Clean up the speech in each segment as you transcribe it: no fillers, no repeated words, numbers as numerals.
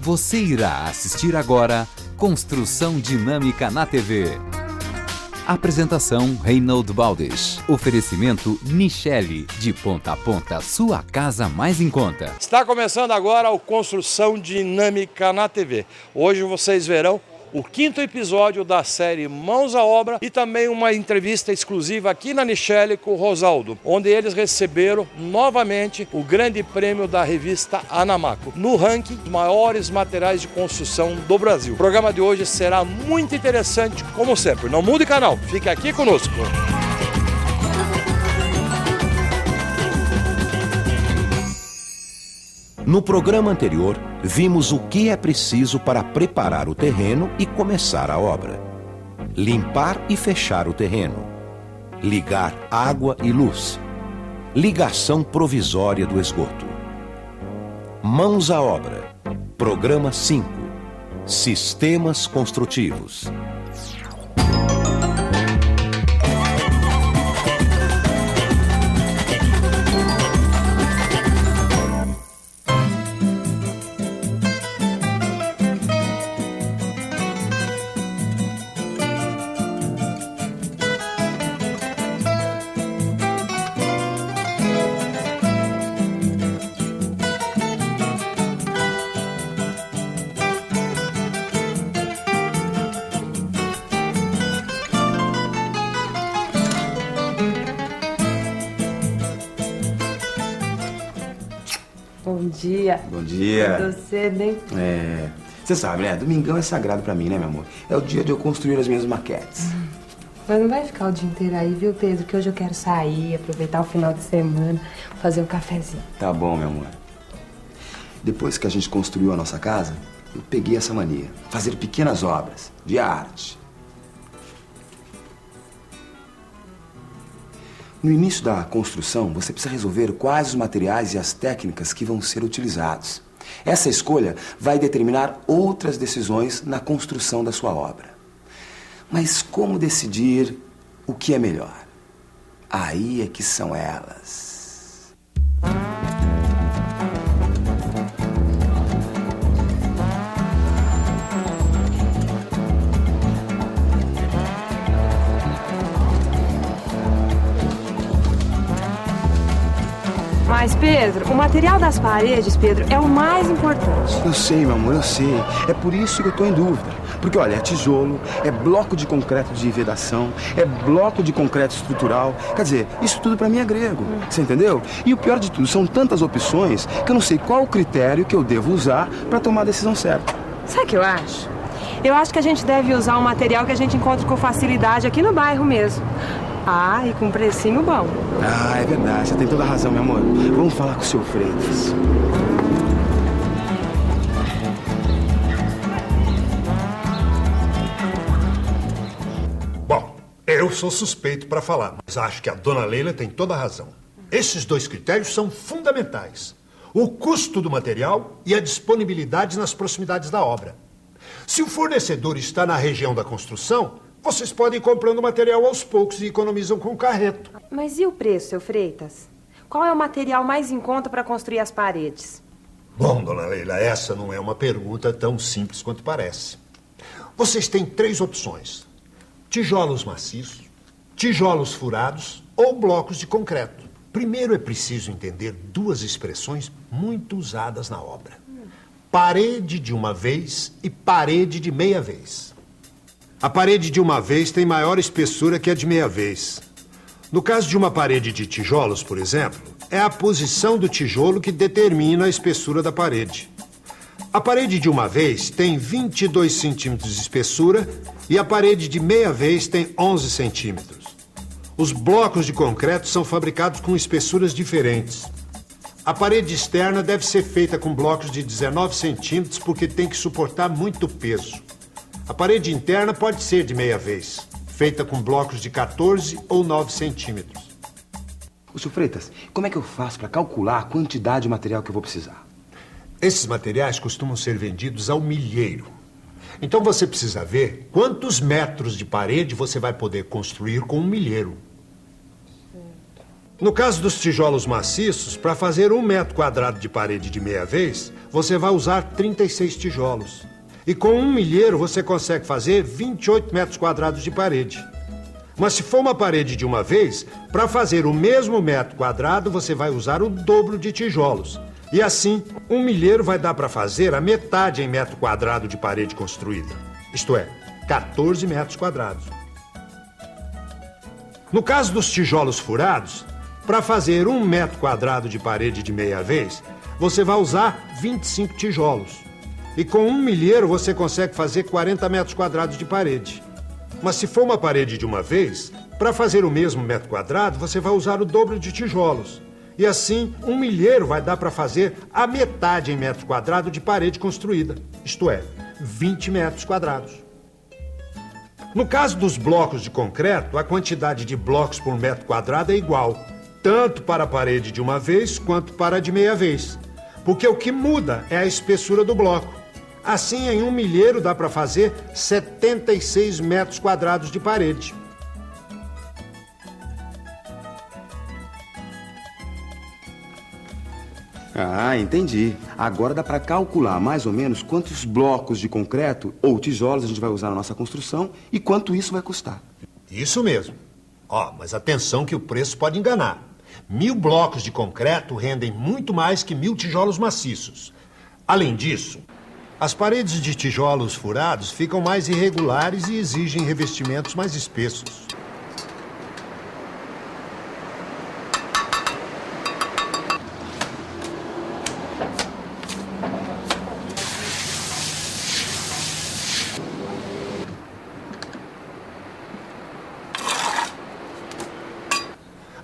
Você irá assistir agora Construção Dinâmica na TV. Apresentação Reinaldo Baldes. Oferecimento Nichelle. De ponta a ponta, sua casa mais em conta. Está começando agora o Construção Dinâmica na TV. Hoje vocês verão o 5º episódio da série Mãos à Obra e também uma entrevista exclusiva aqui na Nichelle com o Rosaldo, onde eles receberam novamente o grande prêmio da revista Anamaco, no ranking dos maiores materiais de construção do Brasil. O programa de hoje será muito interessante, como sempre. Não mude canal, fique aqui conosco. No programa anterior, vimos o que é preciso para preparar o terreno e começar a obra. Limpar e fechar o terreno. Ligar água e luz. Ligação provisória do esgoto. Mãos à obra. Programa 5. Sistemas construtivos. Bom dia. Bom dia. Tô cedo, hein? Você sabe, né? Domingão é sagrado pra mim, né, meu amor? É o dia de eu construir as minhas maquetes. Mas não vai ficar o dia inteiro aí, viu, Pedro? Que hoje eu quero sair, aproveitar o final de semana, fazer um cafezinho. Tá bom, meu amor. Depois que a gente construiu a nossa casa, eu peguei essa mania. Fazer pequenas obras de arte. No início da construção, você precisa resolver quais os materiais e as técnicas que vão ser utilizados. Essa escolha vai determinar outras decisões na construção da sua obra. Mas como decidir o que é melhor? Aí é que são elas. Mas, Pedro, o material das paredes, Pedro, é o mais importante. Eu sei, meu amor, eu sei. É por isso que eu tô em dúvida. Porque, olha, é tijolo, é bloco de concreto de vedação, é bloco de concreto estrutural. Quer dizer, isso tudo pra mim é grego. Você entendeu? E o pior de tudo, são tantas opções que eu não sei qual o critério que eu devo usar pra tomar a decisão certa. Sabe o que eu acho? Eu acho que a gente deve usar um material que a gente encontra com facilidade aqui no bairro mesmo. Ah, e com um precinho bom. Ah, é verdade. Você tem toda a razão, meu amor. Vamos falar com o seu Freitas. Bom, eu sou suspeito para falar, mas acho que a dona Leila tem toda a razão. Esses dois critérios são fundamentais. O custo do material e a disponibilidade nas proximidades da obra. Se o fornecedor está na região da construção, vocês podem ir comprando material aos poucos e economizam com o carreto. Mas e o preço, seu Freitas? Qual é o material mais em conta para construir as paredes? Bom, dona Leila, essa não é uma pergunta tão simples quanto parece. Vocês têm 3 opções: tijolos maciços, tijolos furados ou blocos de concreto. Primeiro é preciso entender 2 expressões muito usadas na obra: parede de uma vez e parede de meia vez. A parede de uma vez tem maior espessura que a de meia vez. No caso de uma parede de tijolos, por exemplo, é a posição do tijolo que determina a espessura da parede. A parede de uma vez tem 22 centímetros de espessura e a parede de meia vez tem 11 centímetros. Os blocos de concreto são fabricados com espessuras diferentes. A parede externa deve ser feita com blocos de 19 centímetros porque tem que suportar muito peso. A parede interna pode ser de meia vez, feita com blocos de 14 ou 9 centímetros. Ô, senhor Freitas, como é que eu faço para calcular a quantidade de material que eu vou precisar? Esses materiais costumam ser vendidos ao milheiro. Então você precisa ver quantos metros de parede você vai poder construir com um milheiro. No caso dos tijolos maciços, para fazer 1 metro quadrado de parede de meia vez, você vai usar 36 tijolos. E com 1 milheiro você consegue fazer 28 metros quadrados de parede. Mas se for uma parede de uma vez, para fazer o mesmo metro quadrado, você vai usar o dobro de tijolos. E assim, 1 milheiro vai dar para fazer a metade em metro quadrado de parede construída. Isto é, 14 metros quadrados. No caso dos tijolos furados, para fazer 1 metro quadrado de parede de meia vez, você vai usar 25 tijolos. E com 1 milheiro você consegue fazer 40 metros quadrados de parede. Mas se for uma parede de uma vez, para fazer o mesmo metro quadrado, você vai usar o dobro de tijolos. E assim, 1 milheiro vai dar para fazer a metade em metro quadrado de parede construída. Isto é, 20 metros quadrados. No caso dos blocos de concreto, a quantidade de blocos por metro quadrado é igual, tanto para a parede de uma vez quanto para a de meia vez. Porque o que muda é a espessura do bloco. Assim, em 1 milheiro dá para fazer 76 metros quadrados de parede. Ah, entendi. Agora dá para calcular mais ou menos quantos blocos de concreto ou tijolos a gente vai usar na nossa construção e quanto isso vai custar. Isso mesmo. Mas atenção que o preço pode enganar. 1000 blocos de concreto rendem muito mais que 1000 tijolos maciços. Além disso, as paredes de tijolos furados ficam mais irregulares e exigem revestimentos mais espessos.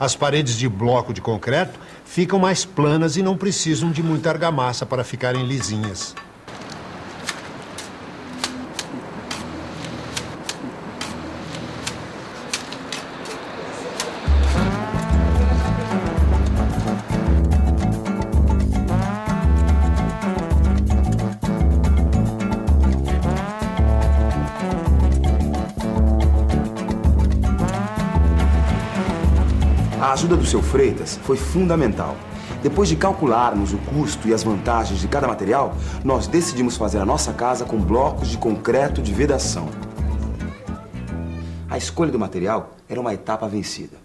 As paredes de bloco de concreto ficam mais planas e não precisam de muita argamassa para ficarem lisinhas. A ajuda do seu Freitas foi fundamental. Depois de calcularmos o custo e as vantagens de cada material, nós decidimos fazer a nossa casa com blocos de concreto de vedação. A escolha do material era uma etapa vencida.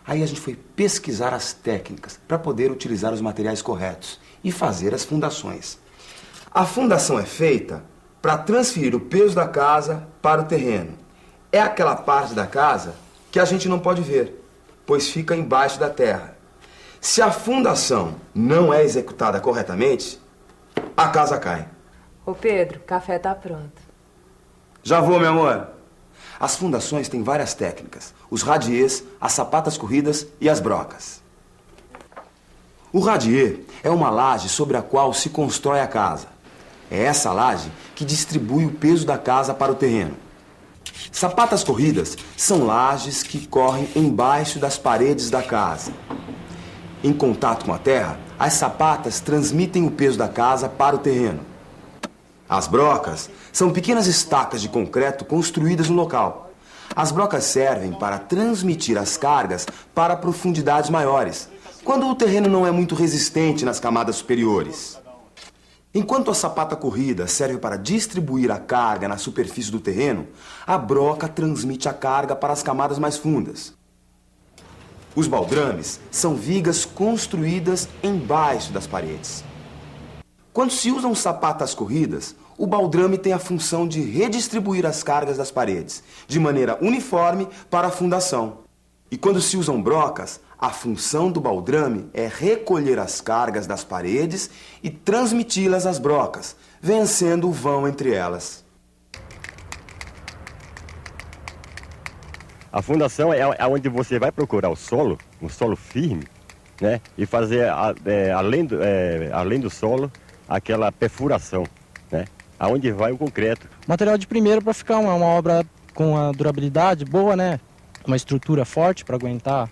Aí a gente foi pesquisar as técnicas para poder utilizar os materiais corretos e fazer as fundações. A fundação é feita para transferir o peso da casa para o terreno. É aquela parte da casa que a gente não pode ver, pois fica embaixo da terra. Se a fundação não é executada corretamente, a casa cai. Ô Pedro, café tá pronto. Já vou, meu amor. As fundações têm várias técnicas. Os radiers, as sapatas corridas e as brocas. O radier é uma laje sobre a qual se constrói a casa. É essa laje que distribui o peso da casa para o terreno. Sapatas corridas são lajes que correm embaixo das paredes da casa. Em contato com a terra, as sapatas transmitem o peso da casa para o terreno. As brocas são pequenas estacas de concreto construídas no local. As brocas servem para transmitir as cargas para profundidades maiores, quando o terreno não é muito resistente nas camadas superiores. Enquanto a sapata corrida serve para distribuir a carga na superfície do terreno, a broca transmite a carga para as camadas mais fundas. Os baldrames são vigas construídas embaixo das paredes. Quando se usam sapatas corridas, o baldrame tem a função de redistribuir as cargas das paredes, de maneira uniforme para a fundação. E quando se usam brocas, a função do baldrame é recolher as cargas das paredes e transmiti-las às brocas, vencendo o vão entre elas. A fundação é onde você vai procurar o solo, um solo firme, né? E fazer, além do solo, aquela perfuração, né? Aonde vai o concreto. Material de primeira para ficar uma obra com a durabilidade boa, né? Uma estrutura forte para aguentar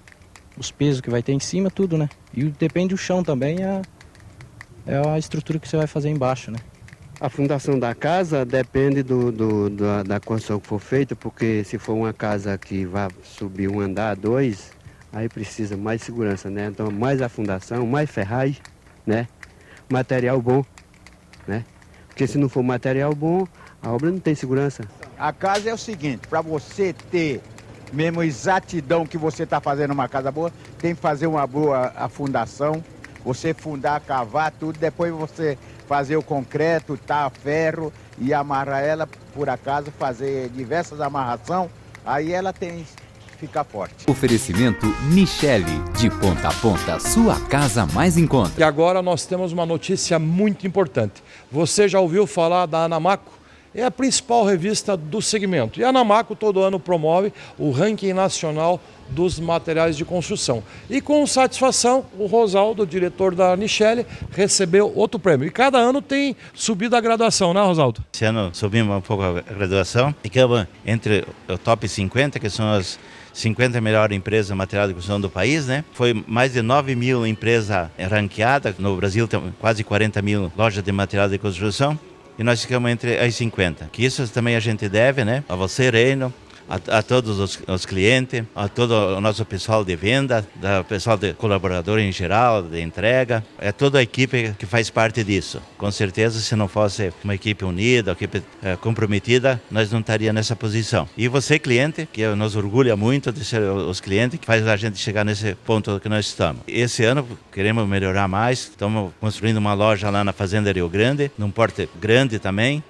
os pesos que vai ter em cima, tudo, né? E depende do chão também, é a estrutura que você vai fazer embaixo, né? A fundação da casa depende da construção que for feita, porque se for uma casa que vai subir um andar, dois, aí precisa mais segurança, né? Então, mais a fundação, mais ferragem, né? Material bom, né? Porque se não for material bom, a obra não tem segurança. A casa é o seguinte, para você ter mesmo exatidão que você está fazendo uma casa boa, tem que fazer uma boa a fundação, você fundar, cavar tudo, depois você fazer o concreto, tá, ferro e amarrar ela, por acaso, fazer diversas amarrações, aí ela tem que ficar forte. Oferecimento Nichelle, de ponta a ponta, sua casa mais em conta. E agora nós temos uma notícia muito importante. Você já ouviu falar da Anamaco? É a principal revista do segmento. E a Anamaco todo ano promove o ranking nacional dos materiais de construção. E com satisfação, o Rosaldo, diretor da Nichelle, recebeu outro prêmio. E cada ano tem subido a graduação, né, Rosaldo? Esse ano subimos um pouco a graduação. Ficamos entre o top 50, que são as 50 melhores empresas de material de construção do país, né? Foi mais de 9 mil empresas ranqueadas. No Brasil tem quase 40 mil lojas de material de construção. E nós ficamos entre as 50. Que isso também a gente deve, né? A você, Reino, a todos os clientes, a todo o nosso pessoal de venda, o pessoal de colaborador em geral, de entrega. É toda a equipe que faz parte disso. Com certeza, se não fosse uma equipe unida, uma equipe comprometida, nós não estaríamos nessa posição. E você, cliente, que nos orgulha muito de ser os clientes, que faz a gente chegar nesse ponto que nós estamos. Esse ano queremos melhorar mais. Estamos construindo uma loja lá na Fazenda Rio Grande, num porte grande também.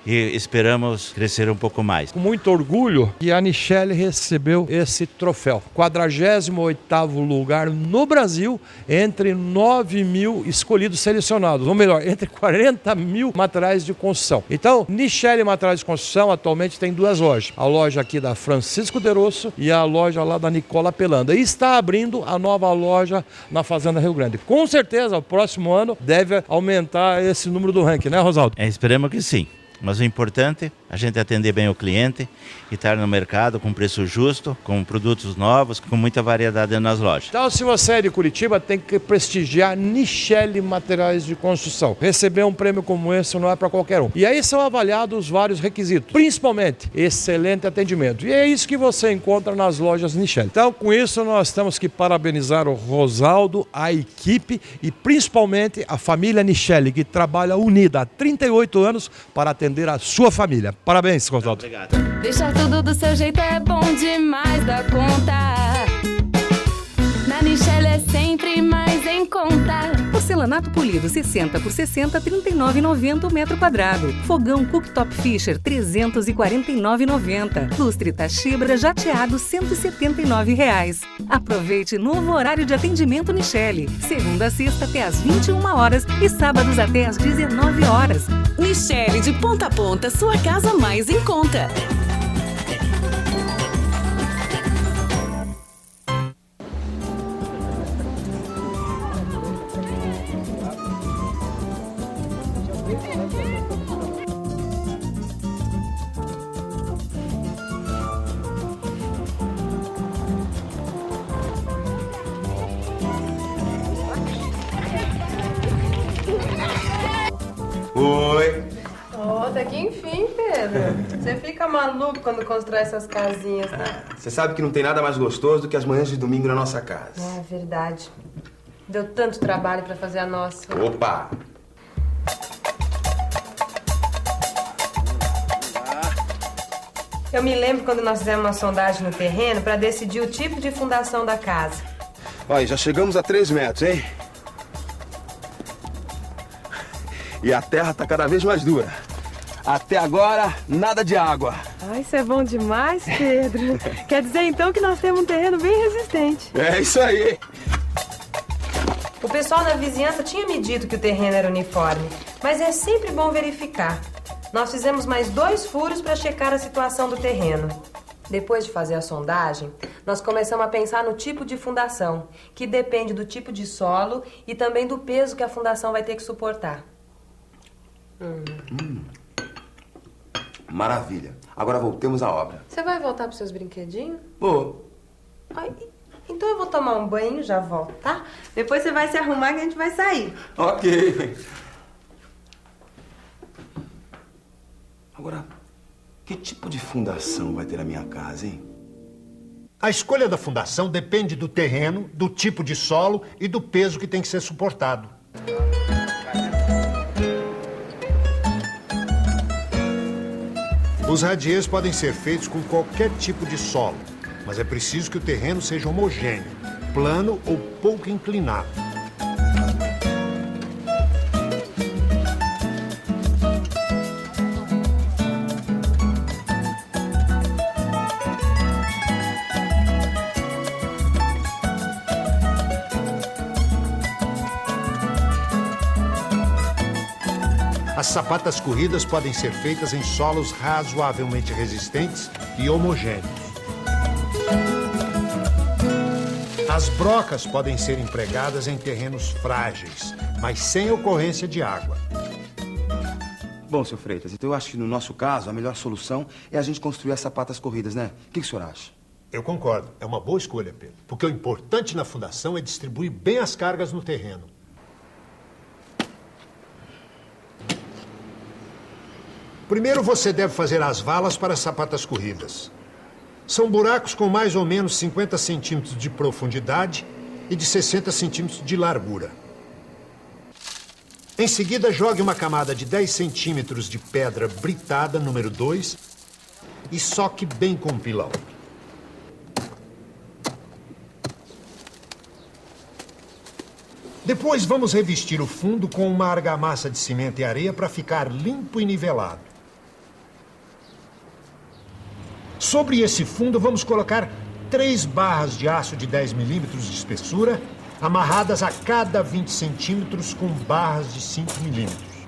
E esperamos crescer um pouco mais. Com muito orgulho que a Nichelle recebeu esse troféu. 48º lugar no Brasil entre 9 mil escolhidos selecionados. Ou melhor, entre 40 mil materiais de construção. Então, Nichelle Materiais de Construção atualmente tem 2 lojas. A loja aqui da Francisco de Rosso e a loja lá da Nicola Pelanda. E está abrindo a nova loja na Fazenda Rio Grande. Com certeza, o próximo ano deve aumentar esse número do ranking, né, Rosaldo? Esperamos que sim. Mas o importante é a gente atender bem o cliente e estar no mercado com preço justo, com produtos novos, com muita variedade nas lojas. Então, se você é de Curitiba, tem que prestigiar Nichelle Materiais de Construção. Receber um prêmio como esse não é para qualquer um. E aí são avaliados vários requisitos, principalmente excelente atendimento. E é isso que você encontra nas lojas Nichelle. Então, com isso, nós temos que parabenizar o Rosaldo, a equipe e principalmente a família Nichelle, que trabalha unida há 38 anos para atender a sua família. Parabéns, Rosaldo. Obrigado. Deixar tudo do seu jeito é bom demais da conta. Na Nichelle é sempre mais em conta. Porcelanato polido 60 por 60, R$ 39,90 o metro quadrado. Fogão Cooktop Fisher, R$ 349,90. Lustre Tachibra jateado, R$ 179,00. Aproveite novo horário de atendimento Nichelle. Segunda a sexta até às 21 horas e sábados até às 19 horas. Nichelle, de ponta a ponta, sua casa mais em conta. Oi. Oh, até que enfim, Pedro. Você fica maluco quando constrói essas casinhas, né? Você sabe que não tem nada mais gostoso do que as manhãs de domingo na nossa casa. É verdade. Deu tanto trabalho pra fazer a nossa. Opa! Eu me lembro quando nós fizemos uma sondagem no terreno pra decidir o tipo de fundação da casa. Olha, já chegamos a 3 metros, hein? E a terra tá cada vez mais dura. Até agora, nada de água. Ai, isso é bom demais, Pedro. Quer dizer, então, que nós temos um terreno bem resistente. É isso aí. O pessoal da vizinhança tinha me dito que o terreno era uniforme, mas é sempre bom verificar. Nós fizemos mais 2 furos para checar a situação do terreno. Depois de fazer a sondagem, nós começamos a pensar no tipo de fundação, que depende do tipo de solo e também do peso que a fundação vai ter que suportar. Maravilha. Agora voltemos à obra. Você vai voltar para os seus brinquedinhos? Vou. Ai, então eu vou tomar um banho e já volto, tá? Depois você vai se arrumar que a gente vai sair. Ok. Agora, que tipo de fundação vai ter a minha casa, hein? A escolha da fundação depende do terreno, do tipo de solo e do peso que tem que ser suportado. Os radiers podem ser feitos com qualquer tipo de solo, mas é preciso que o terreno seja homogêneo, plano ou pouco inclinado. As sapatas corridas podem ser feitas em solos razoavelmente resistentes e homogêneos. As brocas podem ser empregadas em terrenos frágeis, mas sem ocorrência de água. Bom, seu Freitas, então eu acho que no nosso caso a melhor solução é a gente construir as sapatas corridas, né? O que o senhor acha? Eu concordo. É uma boa escolha, Pedro. Porque o importante na fundação é distribuir bem as cargas no terreno. Primeiro você deve fazer as valas para as sapatas corridas. São buracos com mais ou menos 50 centímetros de profundidade e de 60 centímetros de largura. Em seguida, jogue uma camada de 10 centímetros de pedra britada, número 2, e soque bem com um pilão. Depois vamos revestir o fundo com uma argamassa de cimento e areia para ficar limpo e nivelado. Sobre esse fundo, vamos colocar 3 barras de aço de 10 milímetros de espessura, amarradas a cada 20 centímetros com barras de 5 milímetros.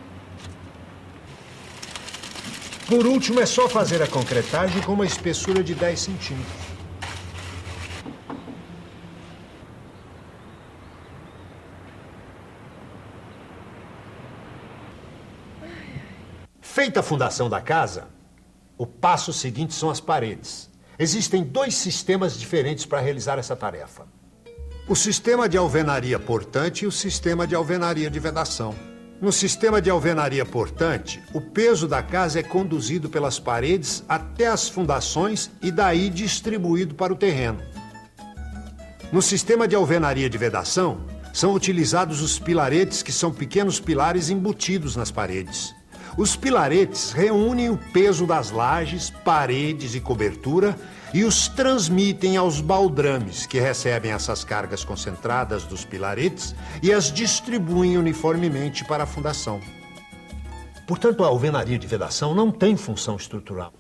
Por último, é só fazer a concretagem com uma espessura de 10 centímetros. Feita a fundação da casa, o passo seguinte são as paredes. Existem 2 sistemas diferentes para realizar essa tarefa. O sistema de alvenaria portante e o sistema de alvenaria de vedação. No sistema de alvenaria portante, o peso da casa é conduzido pelas paredes até as fundações e daí distribuído para o terreno. No sistema de alvenaria de vedação, são utilizados os pilaretes, que são pequenos pilares embutidos nas paredes. Os pilaretes reúnem o peso das lajes, paredes e cobertura e os transmitem aos baldrames, que recebem essas cargas concentradas dos pilaretes e as distribuem uniformemente para a fundação. Portanto, a alvenaria de vedação não tem função estrutural.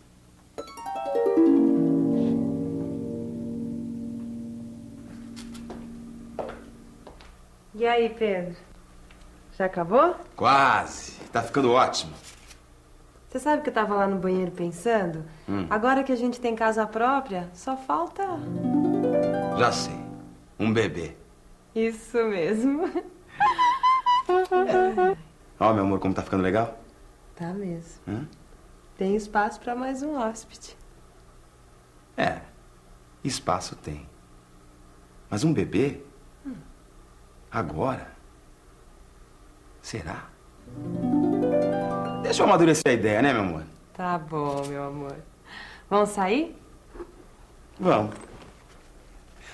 E aí, Pedro? Já acabou? Quase. Tá ficando ótimo. Você sabe que eu tava lá no banheiro pensando? Agora que a gente tem casa própria, só falta... Já sei. Um bebê. Isso mesmo. Ó, meu amor, como tá ficando legal? Tá mesmo. Tem espaço pra mais um hóspede. É. Espaço tem. Mas um bebê? Agora? Será? Deixa eu amadurecer a ideia, né, meu amor? Tá bom, meu amor. Vamos sair? Vamos.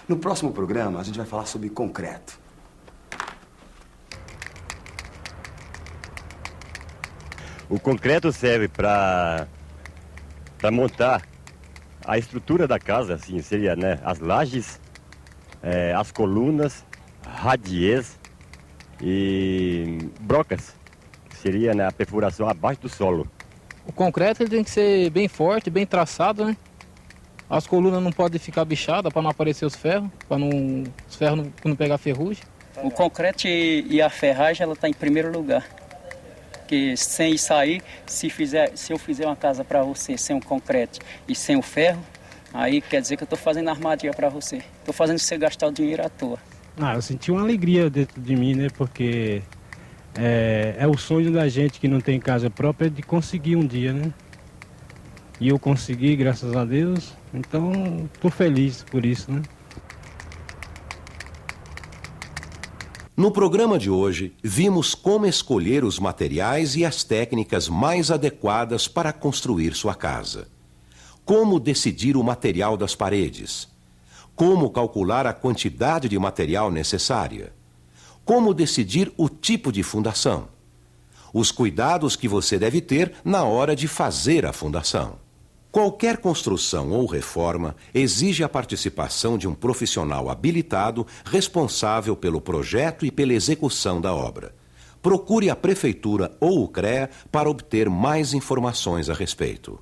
No próximo programa, a gente vai falar sobre concreto. O concreto serve para montar a estrutura da casa, assim, seria, né, as lajes, as colunas, radiers e brocas, que seria, né, a perfuração abaixo do solo. O concreto ele tem que ser bem forte, bem traçado, né? As colunas não podem ficar bichadas para não aparecer os ferros, para os ferros não pegar ferrugem. O concreto e a ferragem ela está em primeiro lugar. Porque sem isso aí, se eu fizer uma casa para você sem o concreto e sem o ferro, aí quer dizer que eu estou fazendo armadilha para você. Estou fazendo você gastar o dinheiro à toa. Eu senti uma alegria dentro de mim, né? Porque é o sonho da gente que não tem casa própria de conseguir um dia, né? E eu consegui, graças a Deus. Então, estou feliz por isso, né? No programa de hoje, vimos como escolher os materiais e as técnicas mais adequadas para construir sua casa. Como decidir o material das paredes. Como calcular a quantidade de material necessária? Como decidir o tipo de fundação? Os cuidados que você deve ter na hora de fazer a fundação. Qualquer construção ou reforma exige a participação de um profissional habilitado responsável pelo projeto e pela execução da obra. Procure a Prefeitura ou o CREA para obter mais informações a respeito.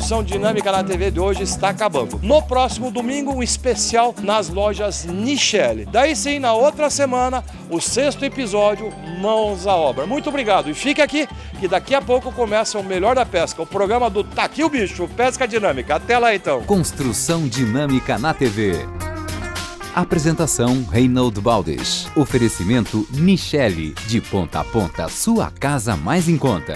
Construção Dinâmica na TV de hoje está acabando. No próximo domingo, um especial nas lojas Nichelle. Daí sim, na outra semana, o 6º episódio, Mãos à Obra. Muito obrigado. E fique aqui, que daqui a pouco começa o Melhor da Pesca, o programa do Tá Aqui o Bicho, Pesca Dinâmica. Até lá então. Construção Dinâmica na TV. Apresentação Reinaldo Baldes. Oferecimento Nichelle, de ponta a ponta, sua casa mais em conta.